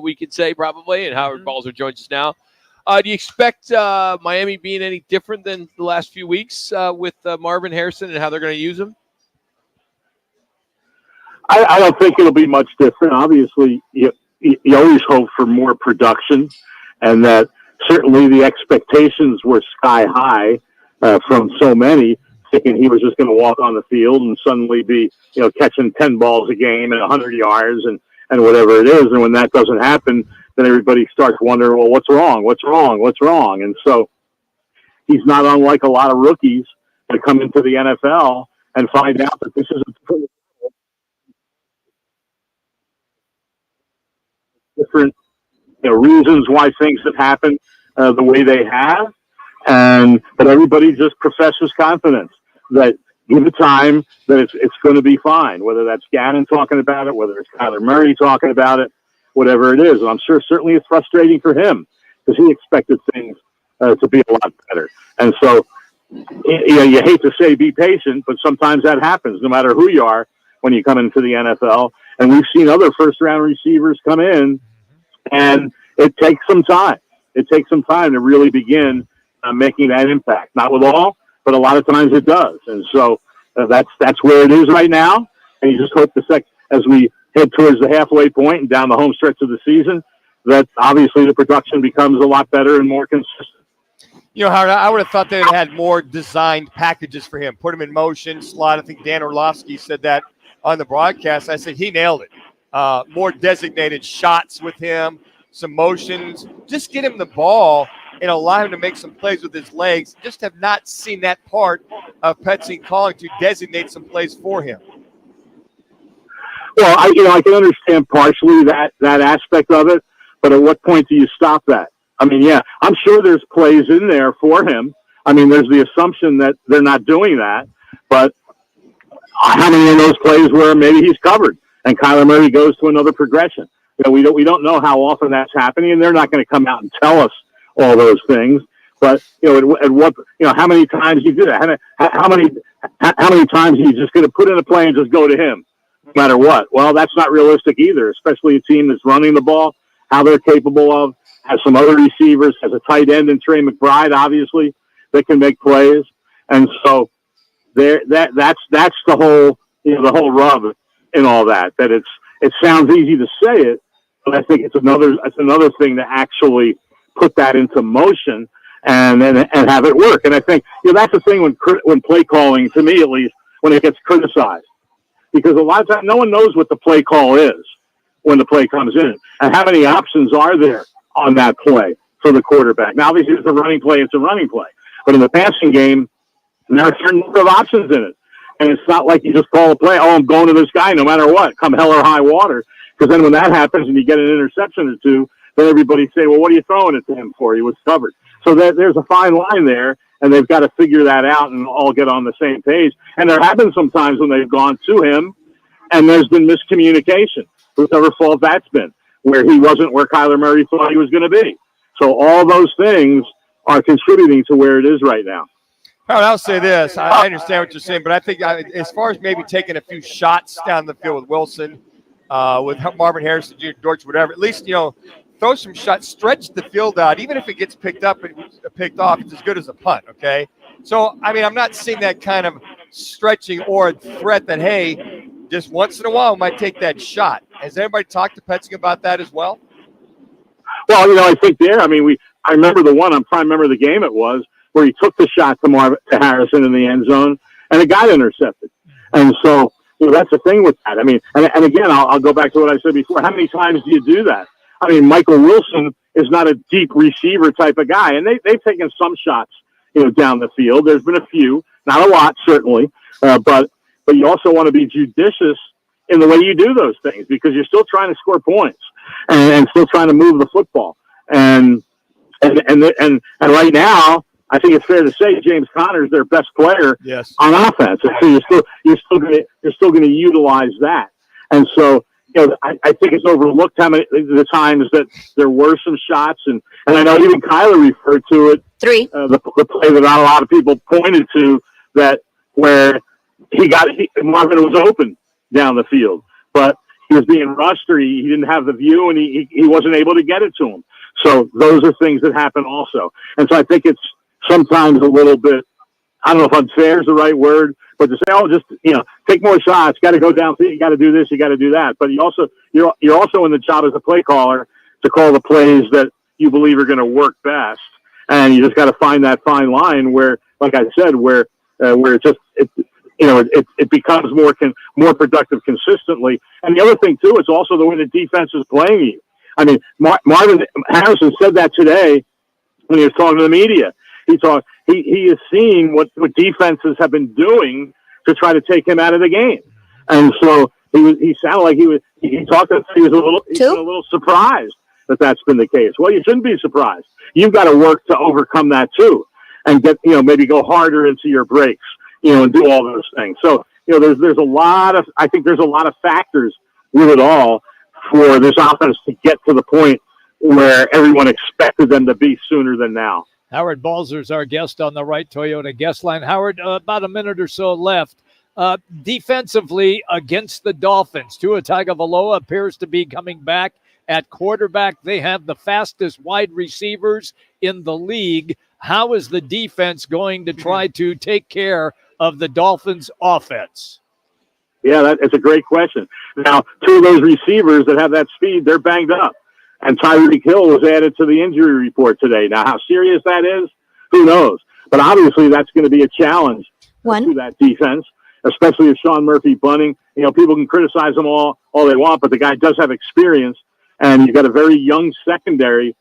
we could say probably, and Howard Balzer joins us now. Do you expect Miami being any different than the last few weeks with Marvin Harrison and how they're going to use him? I don't think it'll be much different. Obviously, you always hope for more production, and that certainly the expectations were sky high from so many, thinking he was just going to walk on the field and suddenly be, catching 10 balls a game and 100 yards and whatever it is. And when that doesn't happen, then everybody starts wondering, well, what's wrong? What's wrong? What's wrong? And so he's not unlike a lot of rookies that come into the NFL and find out that this is a different reasons why things have happened the way they have. But everybody just professes confidence that give it time, that it's going to be fine, whether that's Gannon talking about it, whether it's Kyler Murray talking about it, whatever it is. And I'm sure certainly it's frustrating for him because he expected things to be a lot better. And so, you hate to say be patient, but sometimes that happens no matter who you are when you come into the NFL. And we've seen other first-round receivers come in, and it takes some time. It takes some time to really begin making that impact. Not with all, but a lot of times it does. And so that's where it is right now. And you just hope as we head towards the halfway point and down the home stretch of the season, that obviously the production becomes a lot better and more consistent. Howard, I would have thought they would have had more designed packages for him. Put him in motion, slot. I think Dan Orlovsky said that on the broadcast. I said he nailed it. More designated shots with him, some motions. Just get him the ball and allow him to make some plays with his legs. Just have not seen that part of Petsy calling to designate some plays for him. Well, I can understand partially that aspect of it, but at what point do you stop that? I mean, yeah, I'm sure there's plays in there for him. I mean, there's the assumption that they're not doing that, but how many of those plays where maybe he's covered and Kyler Murray goes to another progression? We don't know how often that's happening, and they're not going to come out and tell us all those things. But at what how many times you do that? How many times are you just going to put in a play and just go to him, no matter what? Well, that's not realistic either, especially a team that's running the ball, how they're capable of, has some other receivers, has a tight end in Trey McBride, obviously, that can make plays. And so that's the whole the whole rub in all that. That it sounds easy to say it, but I think it's another thing to actually put that into motion and have it work. And I think that's the thing when play calling, to me at least, when it gets criticized, because a lot of times no one knows what the play call is when the play comes in, and how many options are there on that play for the quarterback. Now, obviously, it's a running play. It's a running play, but in the passing game, there are a certain number of options in it. And it's not like you just call a play, I'm going to this guy no matter what, come hell or high water. Because then when that happens and you get an interception or two, then everybody say, well, what are you throwing it to him for? He was covered. So there's a fine line there, and they've got to figure that out and all get on the same page. And there have been some times when they've gone to him, and there's been miscommunication, whatever fault that's been, where he wasn't where Kyler Murray thought he was going to be. So all those things are contributing to where it is right now. I'll say this. I understand what you're saying, but I think as far as maybe taking a few shots down the field with Wilson, with Marvin Harrison, Jr., Dortch, whatever, at least, throw some shots, stretch the field out. Even if it gets picked up and picked off, it's as good as a punt, okay? So, I mean, I'm not seeing that kind of stretching or a threat that, hey, just once in a while we might take that shot. Has anybody talked to Petsing about that as well? Well, I think I remember the one, I'm trying to remember the game it was, where he took the shot to Harrison in the end zone, and it got intercepted. And so, that's the thing with that. I mean, and again, I'll go back to what I said before. How many times do you do that? I mean, Michael Wilson is not a deep receiver type of guy, and they've taken some shots, down the field. There's been a few, not a lot, certainly, but you also want to be judicious in the way you do those things, because you're still trying to score points and still trying to move the football. And right now, I think it's fair to say James Conner is their best player on offense. And so you're still going to utilize that. And so, I think it's overlooked how many the times that there were some shots, and I know even Kyler referred to it. The play that not a lot of people pointed to, that where Marvin was open down the field, but he was being rushed or he didn't have the view and he wasn't able to get it to him. So those are things that happen also. And so I think it's sometimes a little bit, I don't know if unfair is the right word, but to say, oh, just, take more shots, got to go down, you got to do this, you got to do that. But you're also in the job as a play caller to call the plays that you believe are going to work best. And you just got to find that fine line where, like I said, where it becomes more productive consistently. And the other thing too, it's also the way the defense is playing you. I mean, Marvin Harrison said that today when he was talking to the media. He is seeing what defenses have been doing to try to take him out of the game. And so he sounded like he was a little surprised that that's been the case. Well, you shouldn't be surprised. You've got to work to overcome that too and get, maybe go harder into your breaks, and do all those things. So, there's a lot of factors with it all for this offense to get to the point where everyone expected them to be sooner than now. Howard Balzer is our guest on the Right Toyota guest line. Howard, about a minute or so left. Defensively against the Dolphins, Tua Tagovailoa appears to be coming back at quarterback. They have the fastest wide receivers in the league. How is the defense going to try to take care of the Dolphins' offense? Yeah, it's a great question. Now, two of those receivers that have that speed, they're banged up. And Tyreek Hill was added to the injury report today. Now, how serious that is, who knows? But obviously, that's going to be a challenge to that defense, especially if Sean Murphy bunting. People can criticize him all they want, but the guy does have experience, and you've got a very young secondary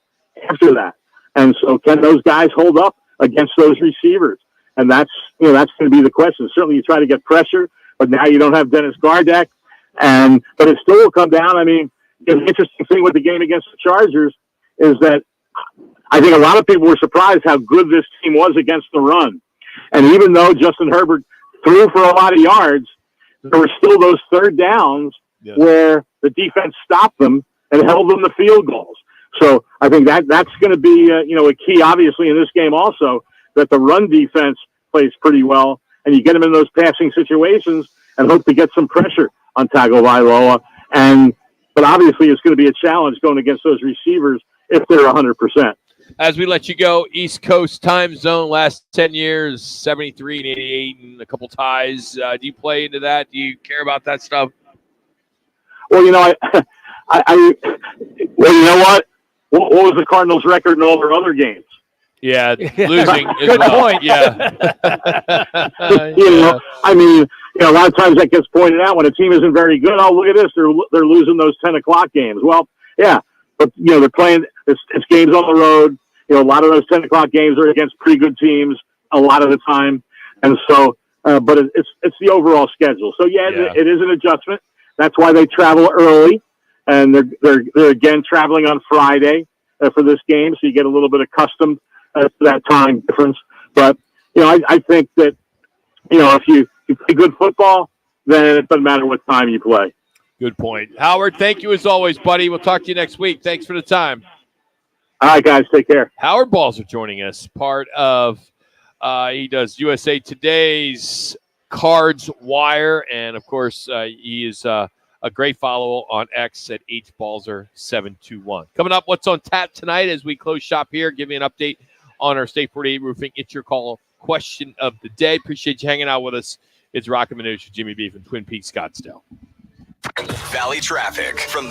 after that. And so can those guys hold up against those receivers? And that's going to be the question. Certainly you try to get pressure, but now you don't have Dennis Gardeck. But it still will come down. I mean, the interesting thing with the game against the Chargers is that I think a lot of people were surprised how good this team was against the run. And even though Justin Herbert threw for a lot of yards, there were still those third downs where the defense stopped them and held them to field goals. So I think that's going to be a key, obviously, in this game also, that the run defense plays pretty well, and you get them in those passing situations and hope to get some pressure on Tagovailoa. But obviously, it's going to be a challenge going against those receivers if they're 100%. As we let you go, East Coast time zone, last 10 years, 73 and 88 and a couple ties. Do you play into that? Do you care about that stuff? Well, you know what? What was the Cardinals' record in all their other games? Yeah, losing as Good well. point. Yeah. I mean, a lot of times that gets pointed out when a team isn't very good. Oh, look at this. They're losing those 10 o'clock games. Well, yeah, but, they're playing it's games on the road. A lot of those 10 o'clock games are against pretty good teams a lot of the time. And so, but it's the overall schedule. So, it is an adjustment. That's why they travel early. And they're again traveling on Friday for this game. So you get a little bit accustomed to that time difference. But, I think that, if you play good football, then it doesn't matter what time you play. Good point. Howard, thank you as always, buddy. We'll talk to you next week. Thanks for the time. All right, guys, take care. Howard Balzer joining us, part of he does USA Today's Cards Wire, and of course he is a great follow on X at hbalzer721. Coming up, what's on tap tonight as we close shop here? Give me an update on our State 48 Roofing. It's your call question of the day. Appreciate you hanging out with us. It's Rockin' Minutia, Jimmy B from Twin Peaks, Scottsdale. Valley traffic from the